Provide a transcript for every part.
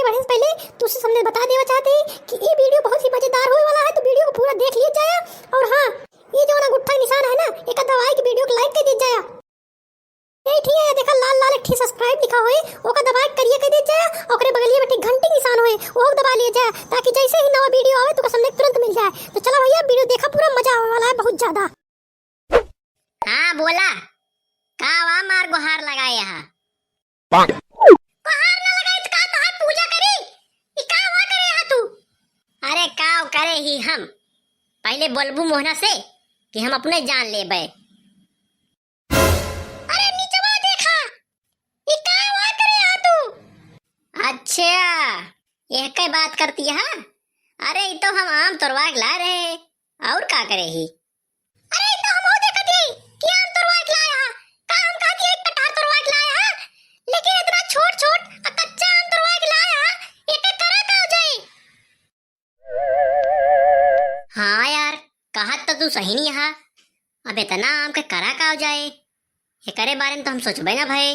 आगे बढ़ने से पहले तुझसे हमने बता देना चाहते कि ये वीडियो बहुत ही मजेदार होने वाला है, तो वीडियो को पूरा देख लिया जाए। और हाँ, ये जो अंगूठा निशान है ना, एक दबाई के वीडियो को लाइक कर दिया जाए। यही ठीक है, देखा लाल लाल एक सब्सक्राइब लिखा हुआ है, ओका दबाई करिए कर दिया जाए। और बगलिए में घंटी निशान हुए वो दबा लिया जाए, ताकि जैसे ही नया वीडियो आवे तो सामने तुरंत मिल जाए। तो चलो भैया, वीडियो देखा, पूरा मजा आने वाला है बहुत ज्यादा। हाँ बोला, कावा मार गुहार लगाए यहाँ। गुहार ना लगाए तो का तोहार पूजा करी? ई कावा करे यहाँ तू? अरे काव करे ही हम। पहले बोलबू मोहना से कि हम अपने जान लेबे। अरे नीचवा देखा, ई कावा करे यहाँ तू? अच्छा, यह क्या बात करती है? अरे ये तो हम आम तोड़वा के ला रहे हैं, और का करे ही? अरे ये तो हम हो देखत ही कि आम तोड़वा के लाया। का हम कहती एक कटहर तोड़वा के लाया, लेकिन इतना छोट छोट कच्चा आम तोड़वा के लाया, एक करा का हो जाए। हाँ यार, कहत तो तू सही नहीं है। अब इतना आम के करा का हो जाए, ये करे बारे में तो हम सोचबे ना भाई।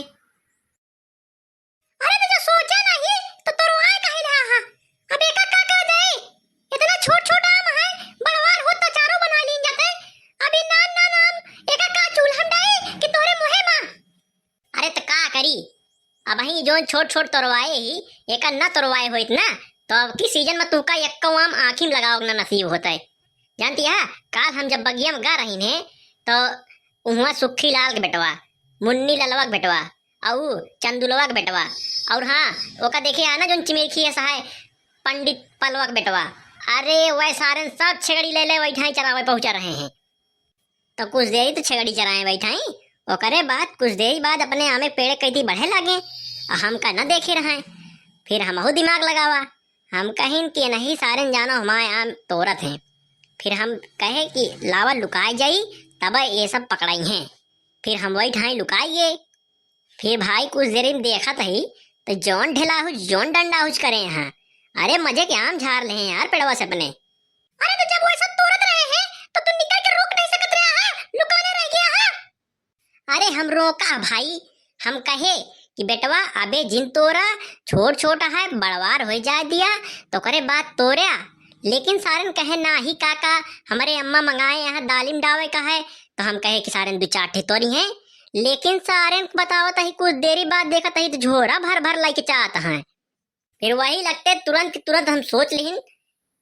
अरे तो जो सोचा नहीं तो तोड़वा काहे ला हा? अब एक का हो जाए? इतना छोट छोट आम है, बड़वार हो तो चारों बना लीन जाते। अभी नान नान आम एक का चूल्हा में डाए कि तोरे मुहे मां? अरे तो का करी, अब ही जो छोट छोट तोड़वाए ही एक न तोड़वाए होइत ना, तो अब की सीजन में तू का एक आम आँखी में लगाओ ना नसीब होता है। जानती है, काल हम जब बगिया में गा रही ने तो उहाँ सुखी लाल के बेटवा, मुन्नी ललवा के बेटवा, और चंदुलवा के बेटवा, और हाँ ओका देखे आना जो चिमेरखी है सहाय पंडित पलवा के बेटवा। अरे वह सारे सब छेगड़ी ले ले बैठाई चरावे पहुंचा रहे हैं। तो कुछ देरी तो छेगड़ी चराए बैठाई, ओकरे बाद कुछ देरी बाद अपने आमे पेड़ कैदी बढ़े लगे। हम का न देखे रहे, फिर हमहु दिमाग लगावा, हम कहीं कि नहीं सारे जानो हमारे आम तोरत हैं। फिर हम कहे कि लावा लुकाई जाई, तब ये सब पकड़ाई हैं। फिर हम वही ठाई लुकाइए। फिर भाई कुछ देर में देखा ही तो जौन ढेला हुज जौन डंडा हुज करे यहाँ। अरे मजे के आम झाड़ ले हैं यार पेड़वा से अपने। अरे तो जब वो सब तोड़त रहे हैं तो तू निकल के रोक नहीं सकत रहा है, लुकाने रह गया है। अरे हम रोका भाई, हम कहे कि बेटवा अबे जिन तोरा छोट छोटा है बड़वार हो जाए दिया तो करे बात तोड़ा। लेकिन सारन कहे ना ही काका, हमारे अम्मा मंगाए यहाँ दालिम डावे का है, तो हम कहे कि सारन दो चार तोरी हैं। लेकिन सारन बतावत ही कुछ देरी बाद देखत ही तो झोरा भर भर लेके चाहता है। फिर वही लगते तुरंत हम सोच लिहिन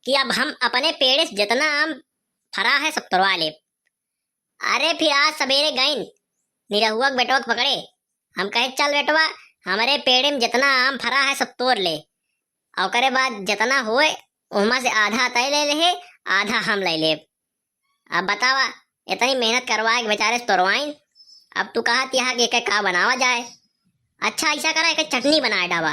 कि अब हम अपने पेड़ से जितना आम फरा है सब तोड़वा ले। अरे फिर आज सवेरे गए निरहुआ के बेटवा पकड़े, हम कहे चल बेटवा हमारे पेड़ में जितना आम फरा है सब तोड़ ले, और करे बाद जितना होए उमा से आधा तय ले ले, आधा हम ले ले। अब बतावा इतनी मेहनत करवाए बेचारे से तोड़वाइन, अब तू कहा यहाँ के का बनावा जाए? अच्छा ऐसा करा एक चटनी बनाए डावा।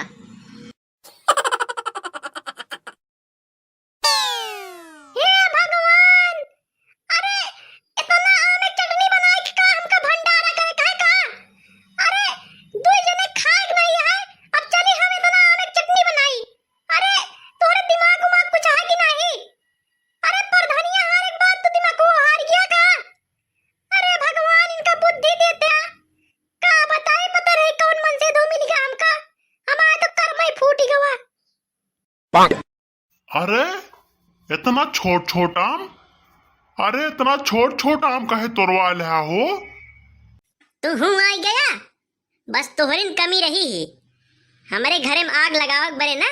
हे भगवान, अरे इतना आम एक चटनी बनाए कि का हमका भंडारा करे काहे का? अरे दो जने खाए नहीं है, अब चली हम इतना आम एक चटनी बनाई। अरे तोरे दिमाग उमाग कुछ है कि नहीं? अरे प्रधानिया हर एक बात तो दिमाग को हार गया का? अरे भगवान इनका बुद्धि देते हैं का बताए, पता नहीं कौन मन से दो मिल गया हमका, हमारा तो कर्म ही फूट गया। अरे इतना छोट छोट आम, अरे इतना छोट छोट आम काहे तोड़वा लिया हो? तू हूँ आई गया, बस तोहरिन कमी रही है। हमारे घरे में आग लगावक बरे ना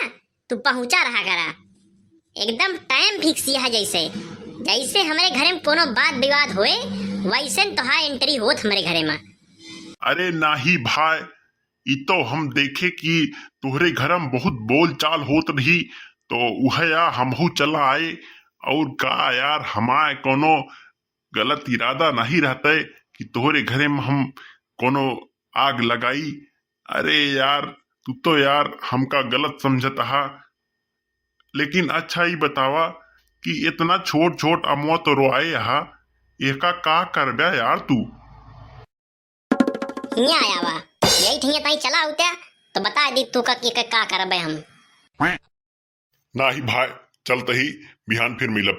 तू पहुंचा रहा करा, एकदम टाइम फिक्स है। जैसे जैसे हमारे घरे में कोनो बात विवाद होए वैसे तोहा एंट्री होत हमारे घरे में। अरे नाही भाई, ई तो हम देखे कि तुहरे घर में बहुत बोल चाल होत रही, तो वह या हमहू चला आए। और का यार, हमारे कोनो गलत इरादा नहीं रहते कि तोहरे घरे में हम कोनो आग लगाई। अरे यार तू तो यार हमका गलत समझता है। लेकिन अच्छा ही बतावा कि इतना छोट छोट अमवा तो रोआए यहाँ, एका का करबे यार तू? हिया आया वा, यही ठिया ताई चला उत्या तो बता दी तू का का करबे हम। नाही भाई, चलते ही बिहान फिर मिलब।